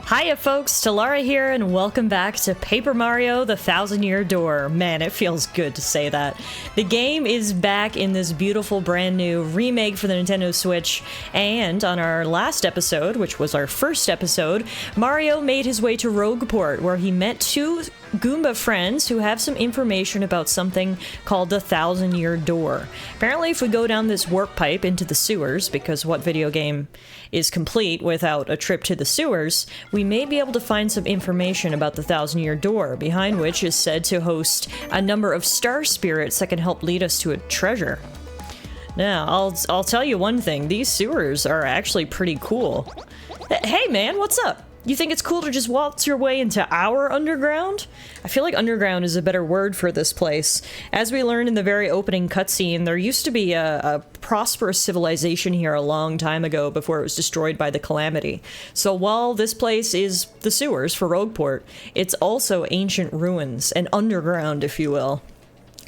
Hiya folks, Tallara here, and welcome back to Paper Mario: The Thousand-Year Door. Man, it feels good to say that. The game is back in this beautiful brand new remake for the Nintendo Switch, and on our last episode, which was our first episode, Mario made his way to Rogueport, where he met two Goomba friends who have some information about something called the Thousand-Year Door. Apparently, if we go down this warp pipe into the sewers, because what video game is complete without a trip to the sewers, we may be able to find some information about the Thousand-Year Door, behind which is said to host a number of star spirits that can help lead us to a treasure. Now, I'll tell you one thing, these sewers are actually pretty cool. Hey man, what's up? You think it's cool to just waltz your way into our underground? I feel like underground is a better word for this place. As we learned in the very opening cutscene, there used to be a prosperous civilization here a long time ago before it was destroyed by the Calamity. So while this place is the sewers for Rogueport, it's also ancient ruins, and underground, if you will.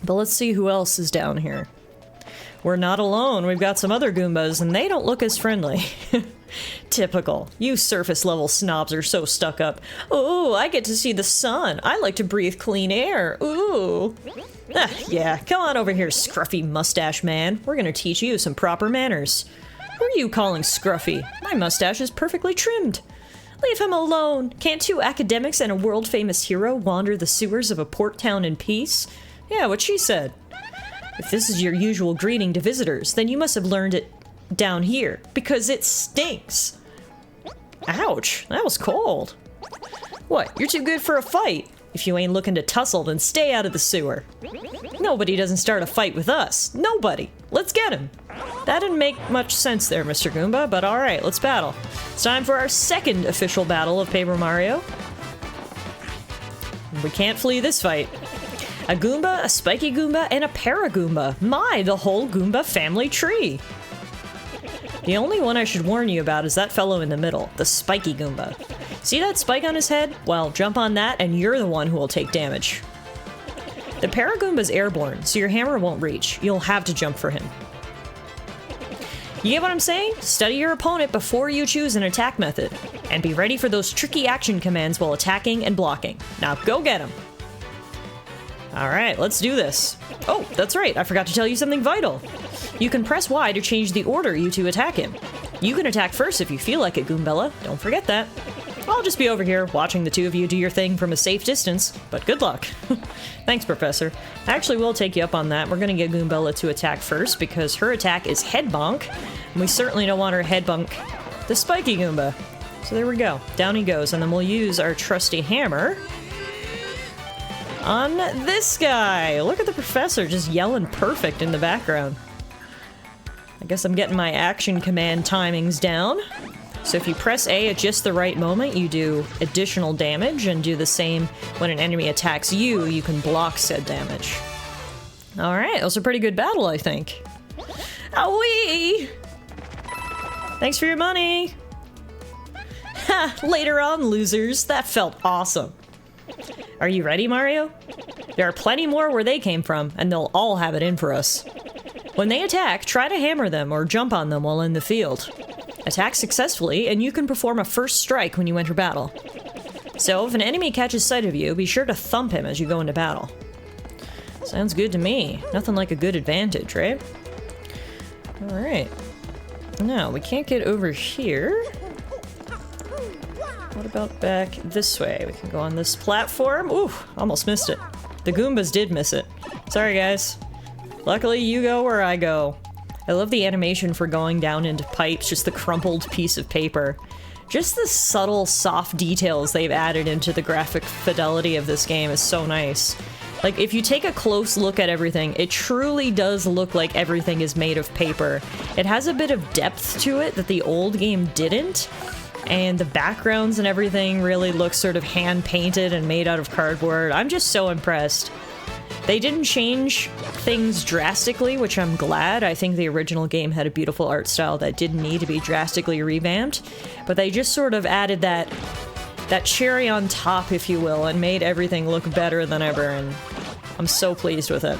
But let's see who else is down here. We're not alone. We've got some other Goombas, and they don't look as friendly. Typical. You surface-level snobs are so stuck up. Ooh, I get to see the sun. I like to breathe clean air. Ooh. Yeah, come on over here, scruffy mustache man. We're gonna teach you some proper manners. Who are you calling scruffy? My mustache is perfectly trimmed. Leave him alone. Can't two academics and a world-famous hero wander the sewers of a port town in peace? Yeah, what she said. If this is your usual greeting to visitors, then you must have learned it down here, because it stinks. Ouch, that was cold. What, you're too good for a fight? If you ain't looking to tussle, then stay out of the sewer. Nobody doesn't start a fight with us. Nobody. Let's get him. That didn't make much sense there, Mr. Goomba, but alright, let's battle. It's time for our second official battle of Paper Mario. We can't flee this fight. A Goomba, a Spiky Goomba, and a Paragoomba. My, the whole Goomba family tree. The only one I should warn you about is that fellow in the middle, the Spiky Goomba. See that spike on his head? Well, jump on that and you're the one who will take damage. The Paragoomba's airborne, so your hammer won't reach. You'll have to jump for him. You get what I'm saying? Study your opponent before you choose an attack method, and be ready for those tricky action commands while attacking and blocking. Now go get him. Alright, let's do this. Oh, that's right, I forgot to tell you something vital. You can press Y to change the order you two attack him. You can attack first if you feel like it, Goombella. Don't forget that. I'll just be over here watching the two of you do your thing from a safe distance, but good luck. Thanks, Professor. I actually will take you up on that. We're gonna get Goombella to attack first because her attack is Head Bonk, and we certainly don't want her Head Bonk the Spiky Goomba. So there we go. Down he goes, and then we'll use our trusty hammer on this guy. Look at the Professor just yelling perfect in the background. I guess I'm getting my action command timings down. So if you press A at just the right moment, you do additional damage, and do the same when an enemy attacks you, you can block said damage. Alright, that was a pretty good battle, I think. Awee! Thanks for your money! Ha! Later on, losers. That felt awesome. Are you ready, Mario? There are plenty more where they came from, and they'll all have it in for us. When they attack, try to hammer them or jump on them while in the field. Attack successfully, and you can perform a first strike when you enter battle. So, if an enemy catches sight of you, be sure to thump him as you go into battle. Sounds good to me. Nothing like a good advantage, right? Alright. Now, we can't get over here. What about back this way? We can go on this platform. Ooh, almost missed it. The Goombas did miss it. Sorry, guys. Luckily, you go where I go. I love the animation for going down into pipes, just the crumpled piece of paper. Just the subtle, soft details they've added into the graphic fidelity of this game is so nice. Like, if you take a close look at everything, it truly does look like everything is made of paper. It has a bit of depth to it that the old game didn't, and the backgrounds and everything really look sort of hand-painted and made out of cardboard. I'm just so impressed. They didn't change things drastically, which I'm glad. I think the original game had a beautiful art style that didn't need to be drastically revamped, but they just sort of added that cherry on top, if you will, and made everything look better than ever, and I'm so pleased with it.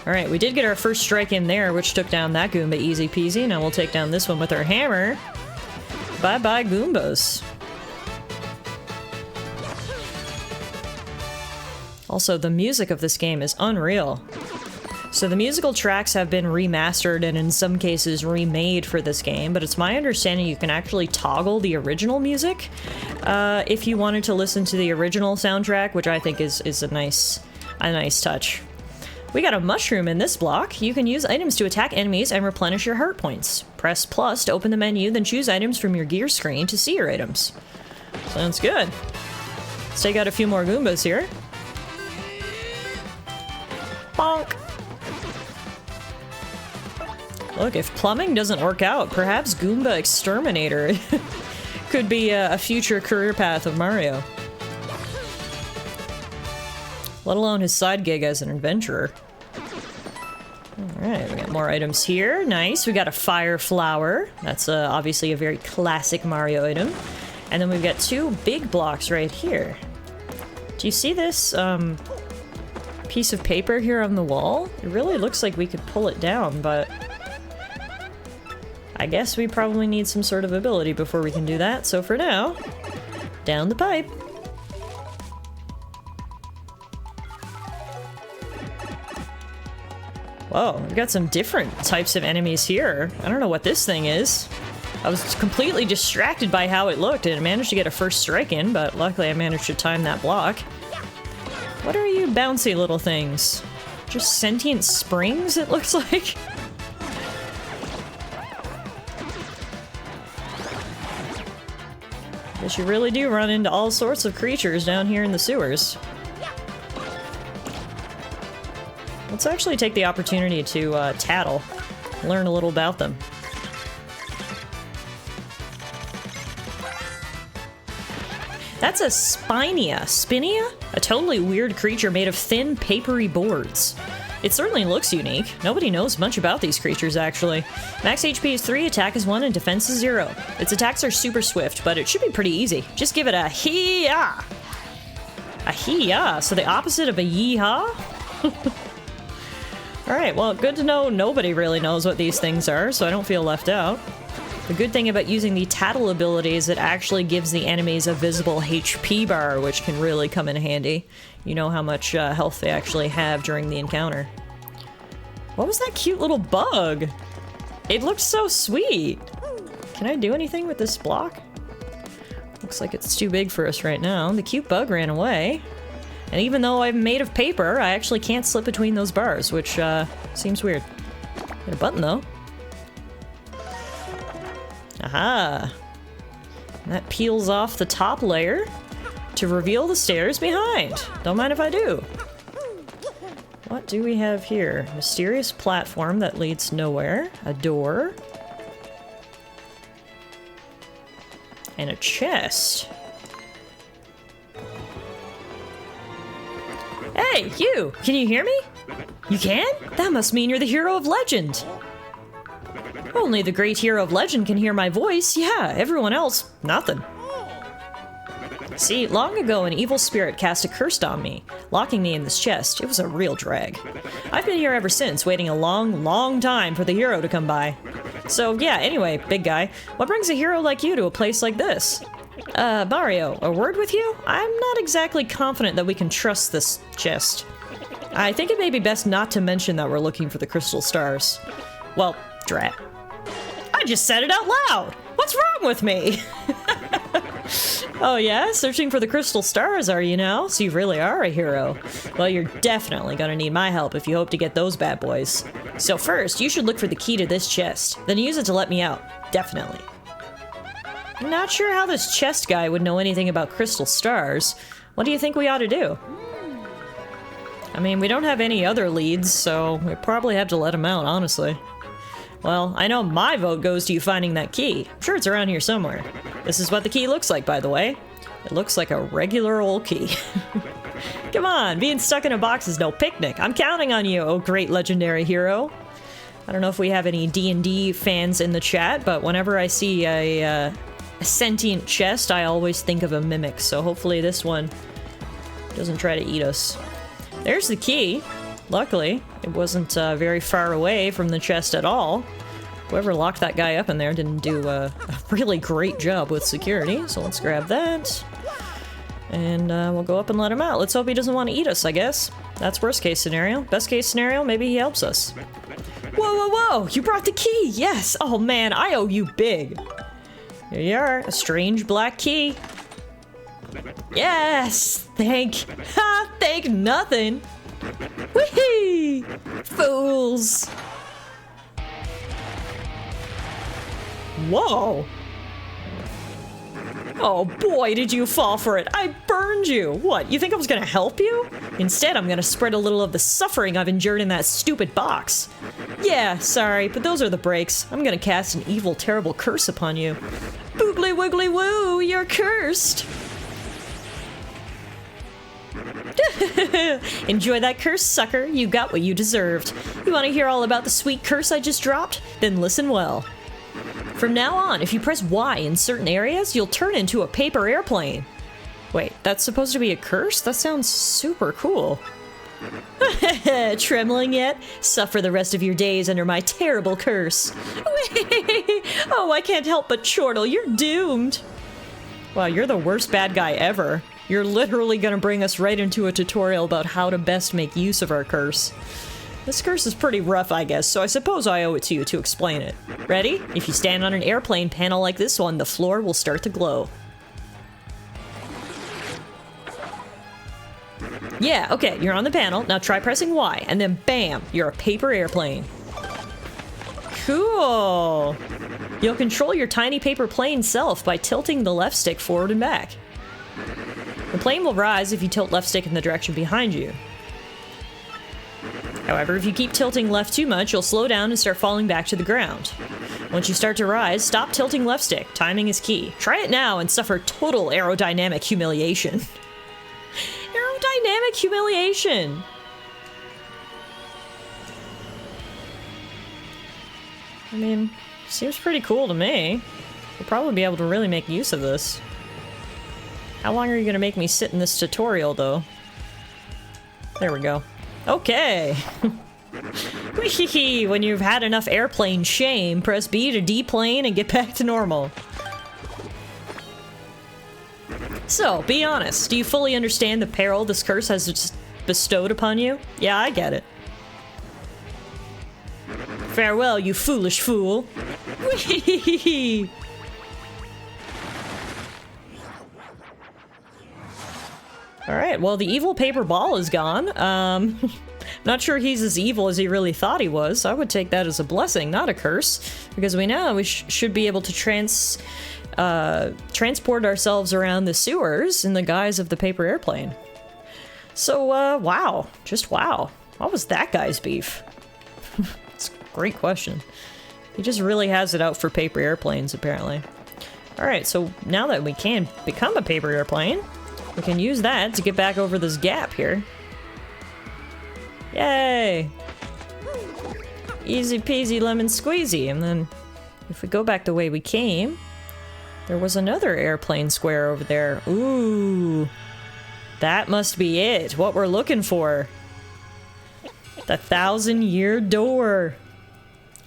Alright, we did get our first strike in there, which took down that Goomba easy peasy. Now we'll take down this one with our hammer. Bye-bye, Goombas. Also, the music of this game is unreal. So the musical tracks have been remastered and in some cases remade for this game, but it's my understanding you can actually toggle the original music if you wanted to listen to the original soundtrack, which I think is a nice touch. We got a mushroom in this block. You can use items to attack enemies and replenish your heart points. Press plus to open the menu, then choose items from your gear screen to see your items. Sounds good. Let's take out a few more Goombas here. Bonk! Look, if plumbing doesn't work out, perhaps Goomba Exterminator could be a future career path of Mario. Let alone his side gig as an adventurer. Alright, we got more items here. Nice. We got a fire flower. That's obviously a very classic Mario item. And then we've got two big blocks right here. Do you see this piece of paper here on the wall? It really looks like we could pull it down, but I guess we probably need some sort of ability before we can do that. So for now, down the pipe. Whoa, we've got some different types of enemies here. I don't know what this thing is. I was completely distracted by how it looked and I managed to get a first strike in, but luckily I managed to time that block. What are you bouncy little things? Just sentient springs, it looks like? Guess you really do run into all sorts of creatures down here in the sewers. Let's actually take the opportunity to tattle, learn a little about them. That's a Spinia. Spinia? A totally weird creature made of thin, papery boards. It certainly looks unique. Nobody knows much about these creatures, actually. Max HP is 3, attack is 1, and defense is 0. Its attacks are super swift, but it should be pretty easy. Just give it a hee-yah! A hee-yah? So the opposite of a yee-haw? Alright, well, good to know nobody really knows what these things are, so I don't feel left out. The good thing about using the tattle ability is it actually gives the enemies a visible HP bar, which can really come in handy. You know how much health they actually have during the encounter. What was that cute little bug? It looks so sweet! Can I do anything with this block? Looks like it's too big for us right now. The cute bug ran away. And even though I'm made of paper, I actually can't slip between those bars, which seems weird. Got a button though. Aha! And that peels off the top layer to reveal the stairs behind. Don't mind if I do. What do we have here? Mysterious platform that leads nowhere. A door. And a chest. Hey, you! Can you hear me? You can? That must mean you're the hero of legend. Only the great hero of legend can hear my voice. Yeah, everyone else, nothing. See, long ago an evil spirit cast a curse on me, locking me in this chest. It was a real drag. I've been here ever since, waiting a long, long time for the hero to come by. So yeah, anyway, big guy, what brings a hero like you to a place like this? Mario, a word with you? I'm not exactly confident that we can trust this chest. I think it may be best not to mention that we're looking for the crystal stars. Well, drat. I just said it out loud! What's wrong with me? Oh yeah? Searching for the crystal stars, are you now? So you really are a hero. Well, you're definitely gonna need my help if you hope to get those bad boys. So first, you should look for the key to this chest, then use it to let me out. Definitely. I'm not sure how this chest guy would know anything about crystal stars. What do you think we ought to do? I mean, we don't have any other leads, so we probably have to let him out, honestly. Well, I know my vote goes to you finding that key. I'm sure it's around here somewhere. This is what the key looks like, by the way. It looks like a regular old key. Come on, being stuck in a box is no picnic. I'm counting on you, oh great legendary hero. I don't know if we have any D&D fans in the chat, but whenever I see a sentient chest, I always think of a mimic, so hopefully this one doesn't try to eat us. There's the key. Luckily, it wasn't very far away from the chest at all. Whoever locked that guy up in there didn't do a really great job with security, so let's grab that. And we'll go up and let him out. Let's hope he doesn't want to eat us, I guess. That's worst case scenario. Best case scenario, maybe he helps us. Whoa, whoa, whoa! You brought the key! Yes! Oh man, I owe you big. Here you are, a strange black key. Yes! Thank nothing! Whee! Fools! Whoa! Oh boy, did you fall for it. I burned you. What, you think I was gonna help you? Instead, I'm gonna spread a little of the suffering I've endured in that stupid box. Yeah, sorry, but those are the breaks. I'm gonna cast an evil, terrible curse upon you. Boogly wiggly woo, you're cursed. Enjoy that curse, sucker. You got what you deserved. You want to hear all about the sweet curse I just dropped? Then listen well. From now on, if you press Y in certain areas, you'll turn into a paper airplane. Wait, that's supposed to be a curse? That sounds super cool. Trembling yet? Suffer the rest of your days under my terrible curse. Oh, I can't help but chortle. You're doomed. Wow, you're the worst bad guy ever. You're literally gonna bring us right into a tutorial about how to best make use of our curse. This curse is pretty rough, I guess, so I suppose I owe it to you to explain it. Ready? If you stand on an airplane panel like this one, the floor will start to glow. Yeah, okay, you're on the panel. Now try pressing Y, and then bam, you're a paper airplane. Cool! You'll control your tiny paper plane self by tilting the left stick forward and back. The plane will rise if you tilt left stick in the direction behind you. However, if you keep tilting left too much, you'll slow down and start falling back to the ground. Once you start to rise, stop tilting left stick. Timing is key. Try it now and suffer total aerodynamic humiliation. Aerodynamic humiliation! I mean, seems pretty cool to me. We'll probably be able to really make use of this. How long are you gonna make me sit in this tutorial, though? There we go. Okay! When you've had enough airplane shame, press B to deplane and get back to normal. So, be honest, do you fully understand the peril this curse has bestowed upon you? Yeah, I get it. Farewell, you foolish fool! Alright, well, the evil paper ball is gone. Not sure he's as evil as he really thought he was. I would take that as a blessing, not a curse. Because we know we should be able to transport ourselves around the sewers in the guise of the paper airplane. So, wow. Just wow. What was that guy's beef? It's a great question. He just really has it out for paper airplanes, apparently. Alright, so now that we can become a paper airplane, we can use that to get back over this gap here. Yay! Easy peasy lemon squeezy. And then if we go back the way we came, there was another airplane square over there. Ooh. That must be it. What we're looking for. The 1,000-year door.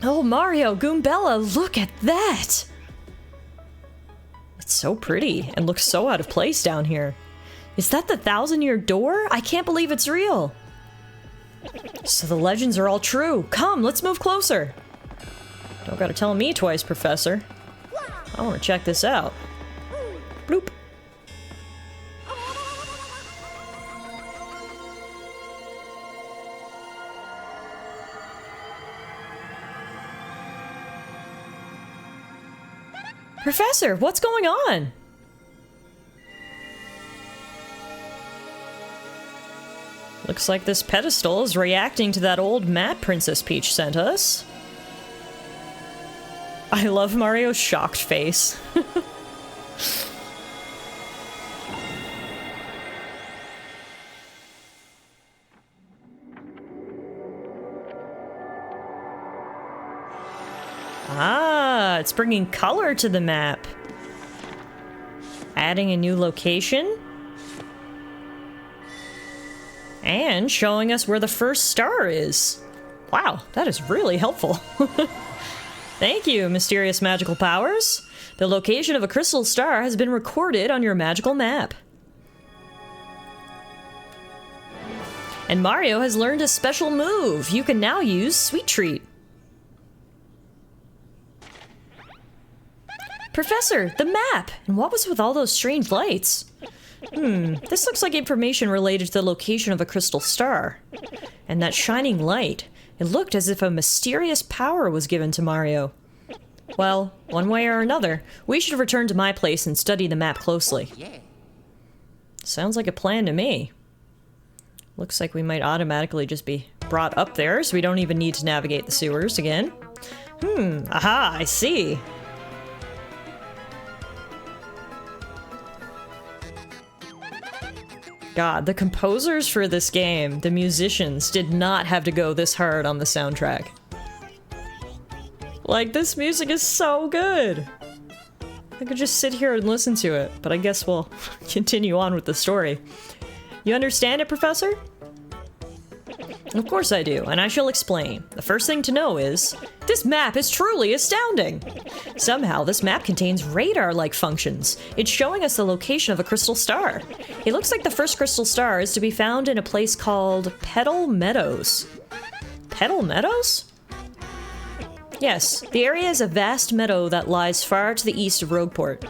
Oh, Mario, Goombella, look at that! It's so pretty and looks so out of place down here. Is that the 1,000-year door? I can't believe it's real. So the legends are all true. Come, let's move closer. Don't gotta tell me twice, Professor. I want to check this out. Bloop. Professor, what's going on? Looks like this pedestal is reacting to that old map Princess Peach sent us. I love Mario's shocked face. Ah, it's bringing color to the map. Adding a new location. And showing us where the first star is. Wow, that is really helpful. Thank you, mysterious magical powers. The location of a crystal star has been recorded on your magical map. And Mario has learned a special move. You can now use Sweet Treat. Professor, the map! And what was with all those strange lights? This looks like information related to the location of a crystal star. And that shining light. It looked as if a mysterious power was given to Mario. Well, one way or another, we should return to my place and study the map closely. Sounds like a plan to me. Looks like we might automatically just be brought up there, so we don't even need to navigate the sewers again. Aha, I see. God, the composers for this game, the musicians, did not have to go this hard on the soundtrack. Like, this music is so good! I could just sit here and listen to it, but I guess we'll continue on with the story. You understand it, Professor? Of course I do, and I shall explain. The first thing to know is, this map is truly astounding! Somehow, this map contains radar-like functions. It's showing us the location of a crystal star. It looks like the first crystal star is to be found in a place called Petal Meadows. Petal Meadows? Yes, the area is a vast meadow that lies far to the east of Rogueport.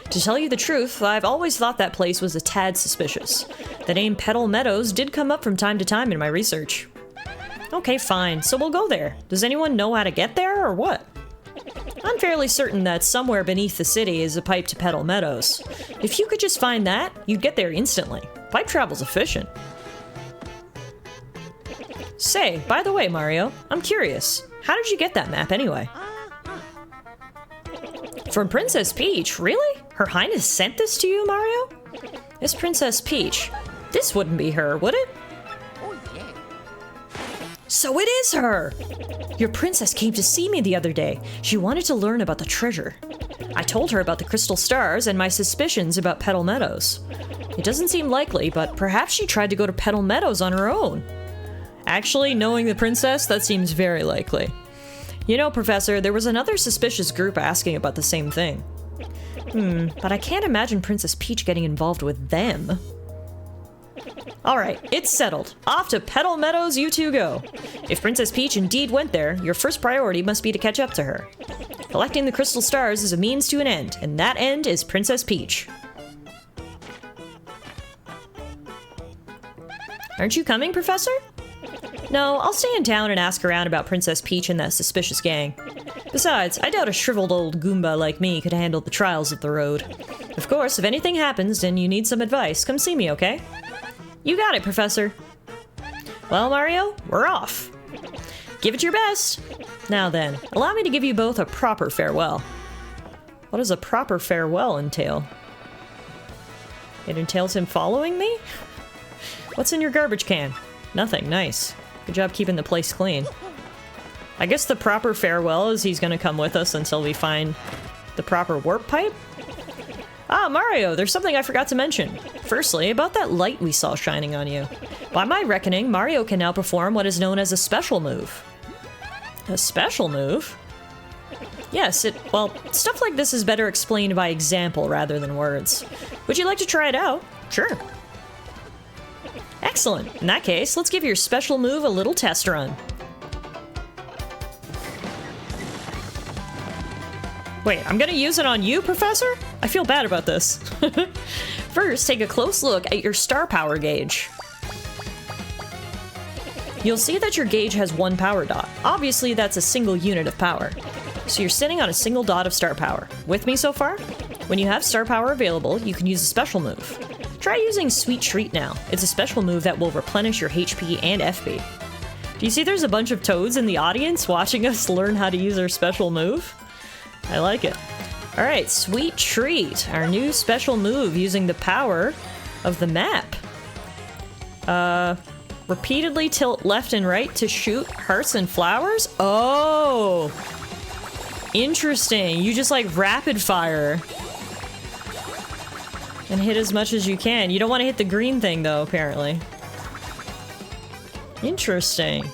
To tell you the truth, I've always thought that place was a tad suspicious. The name Petal Meadows did come up from time to time in my research. Okay, fine, so we'll go there. Does anyone know how to get there, or what? I'm fairly certain that somewhere beneath the city is a pipe to Petal Meadows. If you could just find that, you'd get there instantly. Pipe travel's efficient. Say, by the way, Mario, I'm curious. How did you get that map anyway? From Princess Peach, really? Her Highness sent this to you, Mario? It's Princess Peach. This wouldn't be her, would it? So it is her! Your princess came to see me the other day. She wanted to learn about the treasure. I told her about the crystal stars and my suspicions about Petal Meadows. It doesn't seem likely, but perhaps she tried to go to Petal Meadows on her own. Actually, knowing the princess, that seems very likely. You know, Professor, there was another suspicious group asking about the same thing. But I can't imagine Princess Peach getting involved with them. Alright, it's settled. Off to Petal Meadows you two go. If Princess Peach indeed went there, your first priority must be to catch up to her. Collecting the crystal stars is a means to an end, and that end is Princess Peach. Aren't you coming, Professor? No, I'll stay in town and ask around about Princess Peach and that suspicious gang. Besides, I doubt a shriveled old Goomba like me could handle the trials of the road. Of course, if anything happens and you need some advice, come see me, okay? You got it, Professor. Well, Mario, we're off. Give it your best. Now then, allow me to give you both a proper farewell. What does a proper farewell entail? It entails him following me? What's in your garbage can? Nothing, nice. Good job keeping the place clean. I guess the proper farewell is he's gonna come with us until we find the proper warp pipe? Ah, Mario, there's something I forgot to mention. Firstly, about that light we saw shining on you. By my reckoning, Mario can now perform what is known as a special move. A special move? Yes, well, stuff like this is better explained by example rather than words. Would you like to try it out? Sure. Excellent. In that case, let's give your special move a little test run. Wait, I'm gonna use it on you, Professor? I feel bad about this. First, take a close look at your star power gauge. You'll see that your gauge has one power dot. Obviously, that's a single unit of power. So you're sitting on a single dot of star power. With me so far? When you have star power available, you can use a special move. Try using Sweet Treat now. It's a special move that will replenish your HP and FP. Do you see there's a bunch of toads in the audience watching us learn how to use our special move? I like it. Alright, Sweet Treat, our new special move using the power of the map. Repeatedly tilt left and right to shoot hearts and flowers? Oh! Interesting. You just like rapid fire. And hit as much as you can. You don't want to hit the green thing though, apparently. Interesting.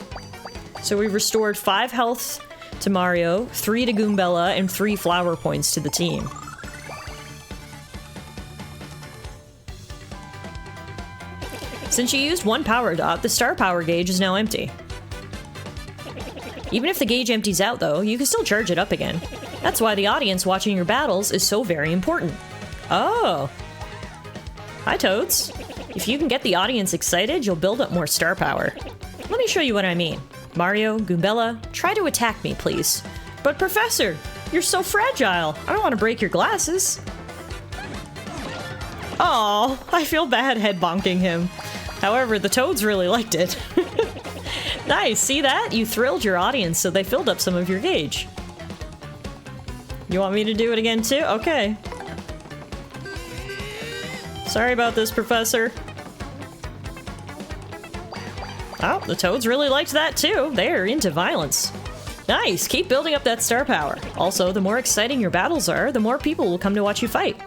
So we restored 5 health to Mario, 3 to Goombella, and 3 flower points to the team. Since you used one power dot, the star power gauge is now empty. Even if the gauge empties out, though, you can still charge it up again. That's why the audience watching your battles is so very important. Oh. Hi, Toads. If you can get the audience excited, you'll build up more star power. Let me show you what I mean. Mario, Goombella, try to attack me, please. But Professor, you're so fragile. I don't want to break your glasses. Aw, I feel bad head bonking him. However, the Toads really liked it. Nice, see that? You thrilled your audience, so they filled up some of your gauge. You want me to do it again too? Okay. Sorry about this, Professor. Oh, the Toads really liked that too. They're into violence. Nice, keep building up that star power. Also, the more exciting your battles are, the more people will come to watch you fight.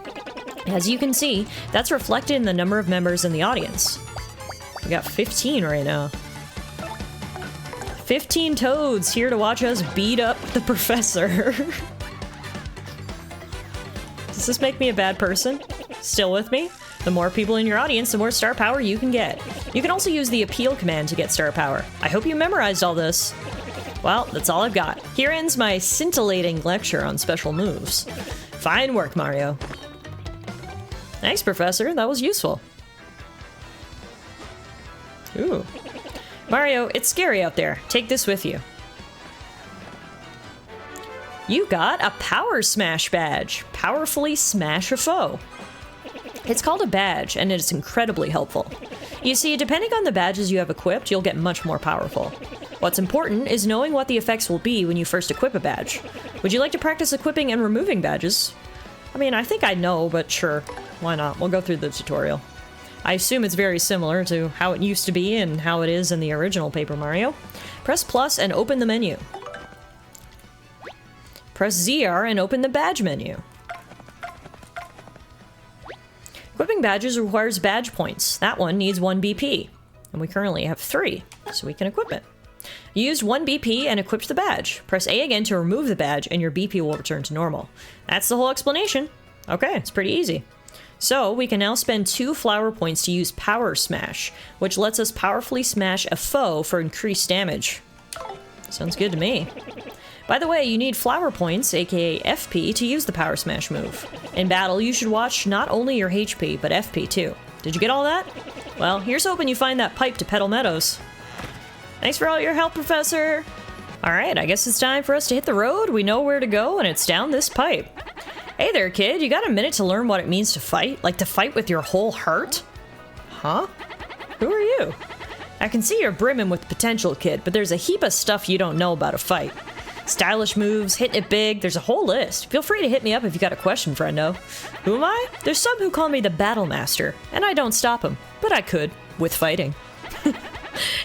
As you can see, that's reflected in the number of members in the audience. We got 15 right now. 15 Toads here to watch us beat up the Professor. Does this make me a bad person? Still with me? The more people in your audience, the more star power you can get. You can also use the appeal command to get star power. I hope you memorized all this. Well, that's all I've got. Here ends my scintillating lecture on special moves. Fine work, Mario. Thanks, Professor. That was useful. Ooh. Mario, it's scary out there. Take this with you. You got a Power Smash badge. Powerfully smash a foe. It's called a badge, and it is incredibly helpful. You see, depending on the badges you have equipped, you'll get much more powerful. What's important is knowing what the effects will be when you first equip a badge. Would you like to practice equipping and removing badges? I mean, I think I know, but sure. Why not? We'll go through the tutorial. I assume it's very similar to how it used to be and how it is in the original Paper Mario. Press plus and open the menu. Press ZR and open the badge menu. Equipping badges requires badge points. That one needs 1 BP, and we currently have 3, so we can equip it. You used 1 BP and equipped the badge. Press A again to remove the badge, and your BP will return to normal. That's the whole explanation. Okay, it's pretty easy. So, we can now spend 2 flower points to use Power Smash, which lets us powerfully smash a foe for increased damage. Sounds good to me. By the way, you need flower points, aka FP, to use the Power Smash move. In battle, you should watch not only your HP, but FP too. Did you get all that? Well, here's hoping you find that pipe to Petal Meadows. Thanks for all your help, Professor! Alright, I guess it's time for us to hit the road. We know where to go, and it's down this pipe. Hey there, kid, you got a minute to learn what it means to fight? Like to fight with your whole heart? Huh? Who are you? I can see you're brimming with potential, kid, but there's a heap of stuff you don't know about a fight. Stylish moves, hitting it big, there's a whole list. Feel free to hit me up if you got a question, friendo. Who am I? There's some who call me the Battle Master, and I don't stop them, but I could, with fighting.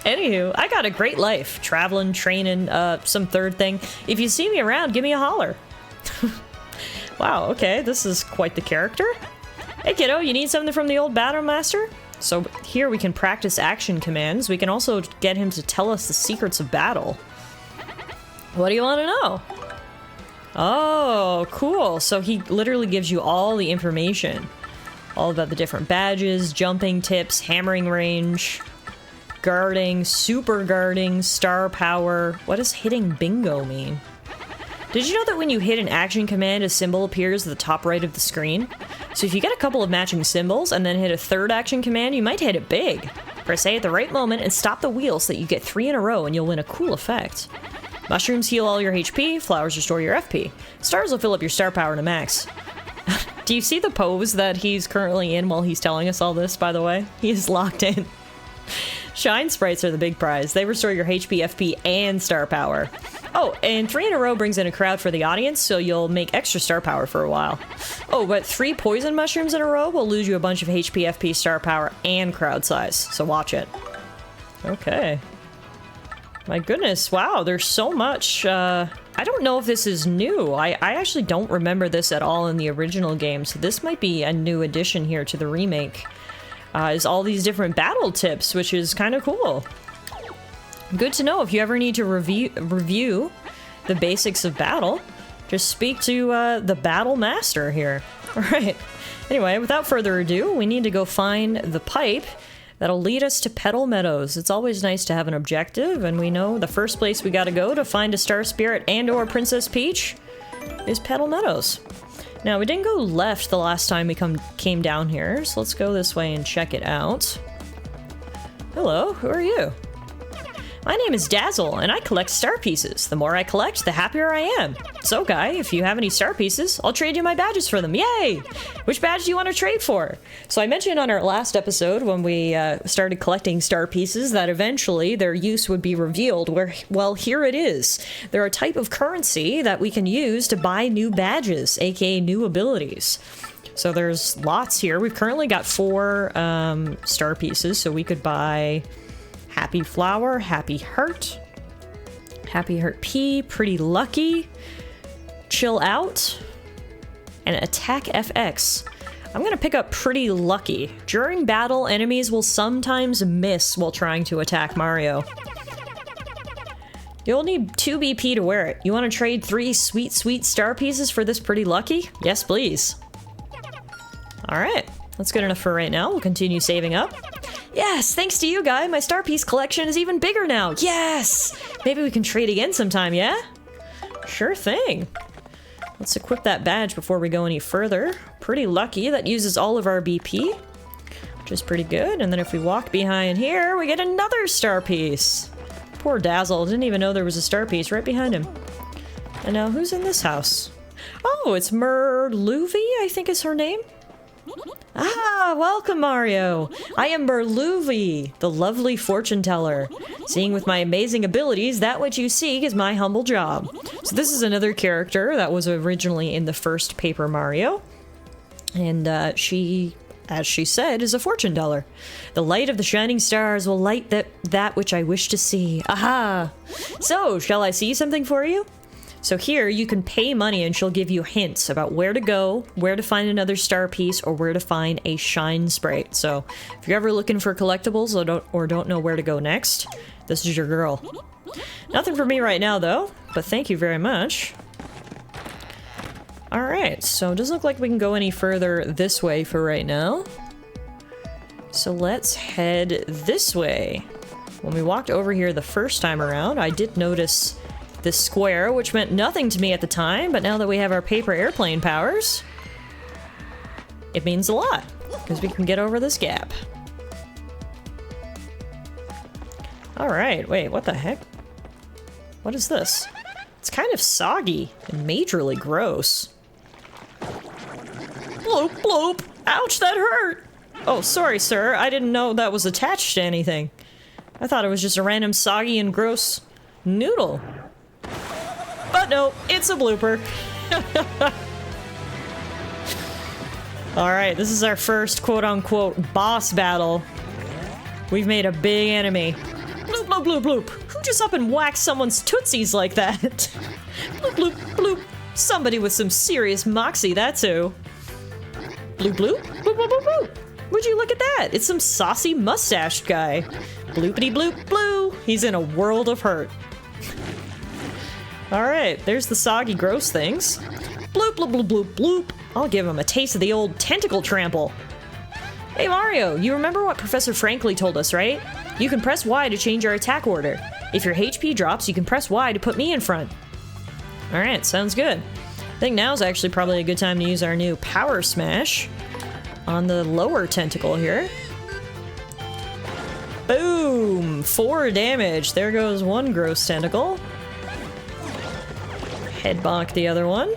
Anywho, I got a great life. Traveling, training, some third thing. If you see me around, give me a holler. Wow, okay, this is quite the character. Hey kiddo, you need something from the old Battle Master? So here we can practice action commands. We can also get him to tell us the secrets of battle. What do you want to know? Oh, cool. So he literally gives you all the information. All about the different badges, jumping tips, hammering range, guarding, super guarding, star power. What does hitting bingo mean? Did you know that when you hit an action command, a symbol appears at the top right of the screen? So if you get a couple of matching symbols and then hit a third action command, you might hit it big. Press A at the right moment and stop the wheel so that you get 3 in a row and you'll win a cool effect. Mushrooms heal all your HP, flowers restore your FP. Stars will fill up your star power to max. Do you see the pose that he's currently in while he's telling us all this, by the way? He is locked in. Shine sprites are the big prize. They restore your HP, FP, and star power. Oh, and 3 in a row brings in a crowd for the audience, so you'll make extra star power for a while. Oh, but 3 poison mushrooms in a row will lose you a bunch of HP, FP, star power, and crowd size, so watch it. Okay. My goodness, wow, there's so much. I don't know if this is new. I actually don't remember this at all in the original game, so this might be a new addition here to the remake. Is all these different battle tips, which is kind of cool. Good to know if you ever need to review the basics of battle. Just speak to the Battle Master here. All right. Anyway, without further ado, we need to go find the pipe That'll lead us to Petal Meadows. It's always nice to have an objective, and we know the first place we gotta go to find a Star Spirit and or Princess Peach is Petal Meadows. Now, we didn't go left the last time we came down here, so let's go this way and check it out. Hello, who are you? My name is Dazzle, and I collect star pieces. The more I collect, the happier I am. So, Guy, if you have any star pieces, I'll trade you my badges for them. Yay! Which badge do you want to trade for? So I mentioned on our last episode when we started collecting star pieces that eventually their use would be revealed. Well, here it is. They're a type of currency that we can use to buy new badges, aka new abilities. So there's lots here. We've currently got 4 star pieces, so we could buy Happy Flower, Happy Heart P, Pretty Lucky, Chill Out, and Attack FX. I'm gonna pick up Pretty Lucky. During battle, enemies will sometimes miss while trying to attack Mario. You'll need 2 BP to wear it. You want to trade 3 sweet, sweet star pieces for this Pretty Lucky? Yes, please. Alright, that's good enough for right now. We'll continue saving up. Yes, thanks to you, Guy, my star piece collection is even bigger now. Yes! Maybe we can trade again sometime, yeah? Sure thing. Let's equip that badge before we go any further. Pretty Lucky, that uses all of our BP, which is pretty good. And then if we walk behind here, we get another star piece. Poor Dazzle, didn't even know there was a star piece right behind him. And now, who's in this house? Oh, it's Merluvi, I think is her name. Ah, welcome, Mario! I am Merluvi, the lovely fortune teller. Seeing with my amazing abilities, that which you seek is my humble job. So this is another character that was originally in the first Paper Mario. And she, as she said, is a fortune teller. The light of the shining stars will light that which I wish to see. Aha! So, shall I see something for you? So here, you can pay money and she'll give you hints about where to go, where to find another star piece, or where to find a shine sprite. So if you're ever looking for collectibles or don't know where to go next, this is your girl. Nothing for me right now, though, but thank you very much. Alright, so it doesn't look like we can go any further this way for right now. So let's head this way. When we walked over here the first time around, I did notice this square, which meant nothing to me at the time, but now that we have our paper airplane powers, it means a lot, because we can get over this gap. Alright, wait, what the heck? What is this? It's kind of soggy and majorly gross. Bloop, bloop! Ouch, that hurt! Oh, sorry, sir, I didn't know that was attached to anything. I thought it was just a random soggy and gross noodle. But no, it's a blooper. Alright, this is our first quote-unquote boss battle. We've made a big enemy. Bloop, bloop, bloop, bloop. Who just up and whacked someone's tootsies like that? Bloop, bloop, bloop. Somebody with some serious moxie, that's who. Bloop, bloop, bloop, bloop, bloop, bloop. Would you look at that? It's some saucy mustached guy. Bloopity bloop, blue. He's in a world of hurt. Alright, there's the soggy gross things. Bloop, bloop, bloop, bloop, bloop. I'll give him a taste of the old tentacle trample. Hey Mario, you remember what Professor Frankly told us, right? You can press Y to change your attack order. If your HP drops, you can press Y to put me in front. Alright, sounds good. I think now is actually probably a good time to use our new Power Smash on the lower tentacle here. Boom! 4 damage. There goes one gross tentacle. Head bonk the other one.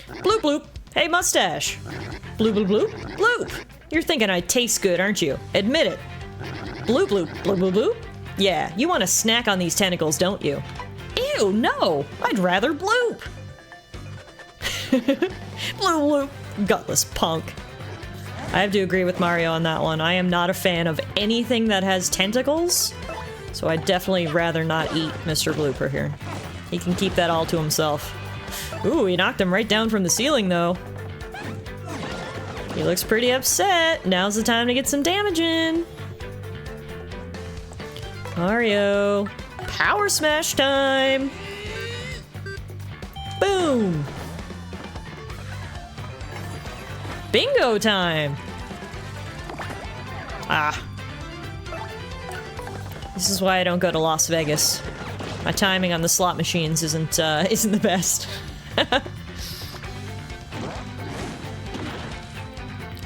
Bloop bloop! Hey mustache! Bloop bloop bloop! Bloop! You're thinking I taste good, aren't you? Admit it! Bloop bloop! Bloop bloop bloop! Yeah, you want to snack on these tentacles, don't you? Ew, no! I'd rather bloop! Bloop bloop! Gutless punk. I have to agree with Mario on that one. I am not a fan of anything that has tentacles. So I'd definitely rather not eat Mr. Blooper here. He can keep that all to himself. Ooh, he knocked him right down from the ceiling, though. He looks pretty upset. Now's the time to get some damage in. Mario. Power Smash time! Boom! Bingo time! Ah. This is why I don't go to Las Vegas. My timing on the slot machines isn't the best.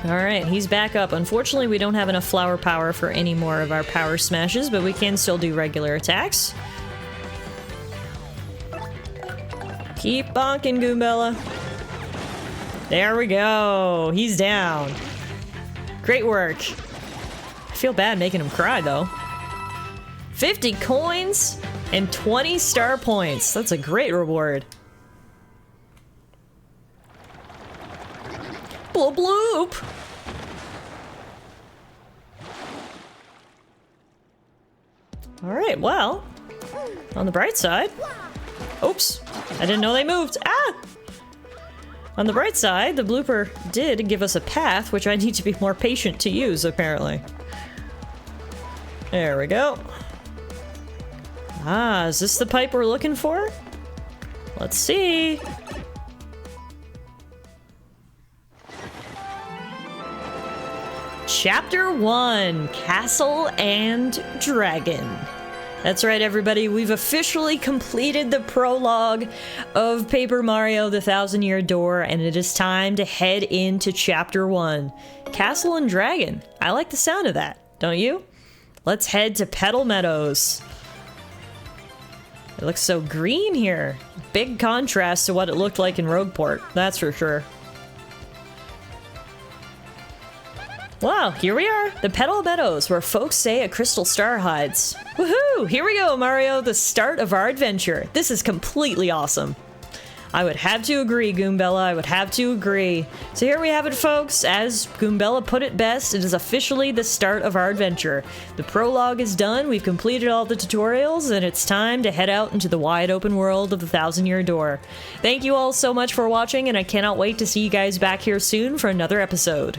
Alright, he's back up. Unfortunately, we don't have enough flower power for any more of our power smashes, but we can still do regular attacks. Keep bonking, Goombella. There we go. He's down. Great work. I feel bad making him cry, though. 50 coins and 20 star points. That's a great reward. Bloop bloop! Alright, well, on the bright side... Oops, I didn't know they moved. Ah! On the bright side, the blooper did give us a path, which I need to be more patient to use, apparently. There we go. Ah, is this the pipe we're looking for? Let's see. Chapter 1, Castle and Dragon. That's right, everybody. We've officially completed the prologue of Paper Mario: The Thousand-Year Door, and it is time to head into Chapter 1, Castle and Dragon. I like the sound of that, don't you? Let's head to Petal Meadows. It looks so green here. Big contrast to what it looked like in Rogueport, that's for sure. Wow, here we are, the Petal Meadows, where folks say a crystal star hides. Woohoo! Here we go, Mario, the start of our adventure. This is completely awesome. I would have to agree, Goombella, I would have to agree. So here we have it, folks. As Goombella put it best, it is officially the start of our adventure. The prologue is done, we've completed all the tutorials, and it's time to head out into the wide open world of the Thousand-Year Door. Thank you all so much for watching, and I cannot wait to see you guys back here soon for another episode.